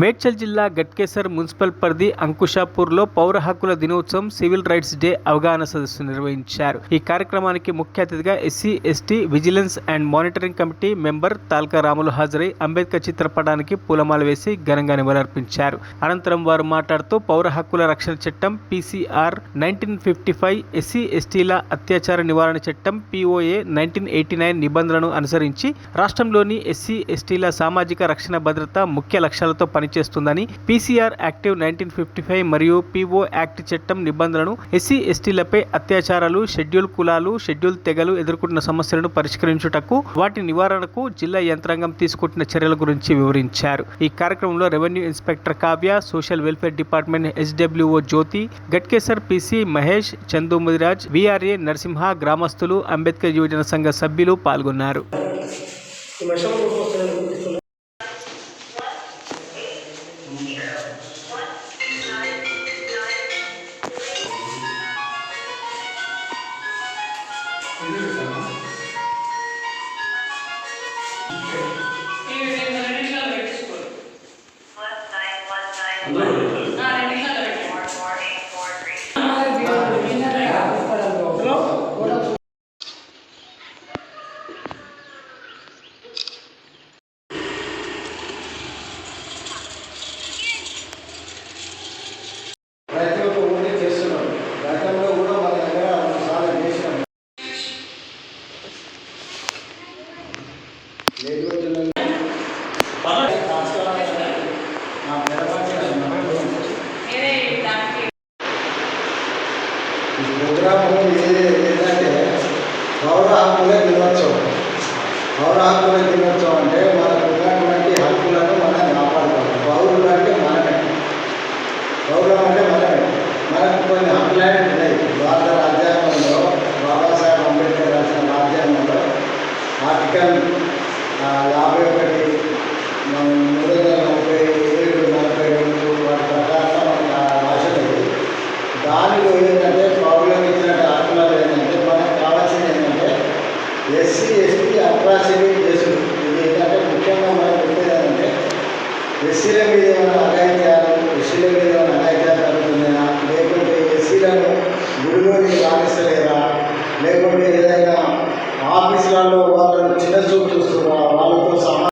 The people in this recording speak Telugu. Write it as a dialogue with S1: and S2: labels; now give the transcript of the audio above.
S1: మేడ్చల్ జిల్లా గట్కేసర్ మున్సిపల్ పరిధి అంకుషాపూర్లో పౌర హక్కుల దినోత్సవం సివిల్ రైట్స్ డే అవగాహన సదస్సు నిర్వహించారు. ఈ కార్యక్రమానికి ముఖ్య అతిథిగా SC, ST, vigilance and monitoring committee member తాల్కా రాములు హాజరై అంబేద్కర్ చిత్రపటానికి పూలమాల వేసి ఘనంగా నివాళులర్పించారు. అనంతరం వారు మాట్లాడుతూ పౌర హక్కుల రక్షణ చట్టం పీసీఆర్ 1955, ఎస్సీ, ఎస్టీల అత్యాచార నివారణ చట్టం POA 1989 నిబంధనలను అనుసరించి రాష్ట్రంలోని ఎస్సీ, ఎస్టీల సామాజిక రక్షణ భద్రత ముఖ్య లక్ష్యాలతో పనిచేస్తుందని, పీసీఆర్ యాక్టివ్ 1955 మరియు PO యాక్ట్ చట్టం నిబంధనలను ఎస్సీ, ఎస్టీలపై అత్యాచారాలు, షెడ్యూల్ కులాలు, షెడ్యూల్ తెగలు ఎదుర్కొంటున్న సమస్యలను పరిష్కరించుటకు, వాటి నివారణకు జిల్లా యంత్రాంగం తీసుకుంటున్న చర్యల గురించి వివరించారు. ఈ కార్యక్రమంలో revenue inspector Kavya, social welfare department SWO జ్యోతి, గట్కేసర్ PC మహేష్, చందు ముదిరాజ్, VRA నరసింహ, గ్రామస్తులు, అంబేద్కర్ యువజన సంఘ సభ్యులు పాల్గొన్నారు.
S2: రైతులకు ఓన్లీ చేస్తున్నాం. గతంలో కూడా మన దగ్గర చాలా చేసినాం. ప్రోగ్రాము ఏంటంటే పౌర హక్కుల దినోత్సవం. పౌర హక్కుల దినోత్సవం అంటే మనకు ఉన్నటువంటి హక్కులను మనం కాపాడుకోవాలి. పౌరులు అంటే మనమే, పౌరం అంటే మనమే. మనకు కొన్ని హక్కులనే ఉన్నాయి. భారత రాజ్యాంగంలో బాబాసాహెబ్ అంబేద్కర్ రాసిన రాజ్యాంగంలో ఆర్టికల్ 51, 347, 42 వాటి ప్రకారంగా మనకు రాసినది. దానిలో ఏంటంటే పౌరులకు ఇచ్చిన హక్కులలో ఏంటంటే మనకు కావాల్సింది ఏంటంటే ఎస్సీ, ఎస్టీ అట్రాసిటీ కేసులు. ఇది ఏంటంటే ముఖ్యంగా మనం చెప్పేది ఏంటంటే ఎస్సీల మీద ఏమైనా అఘాయిత్యాలు, ఎస్సీల మీద ఏమైనా అఘాయిత్యాలు జరుగుతున్నాయా, లేకుంటే ఎస్సీలను గుడిలోకి రాణిస్తలేరా, లేకుంటే ఏదైనా ఆఫీసులలో వాళ్ళను చిన్న చూపు చూస్తున్నారా, వాళ్ళతో సహా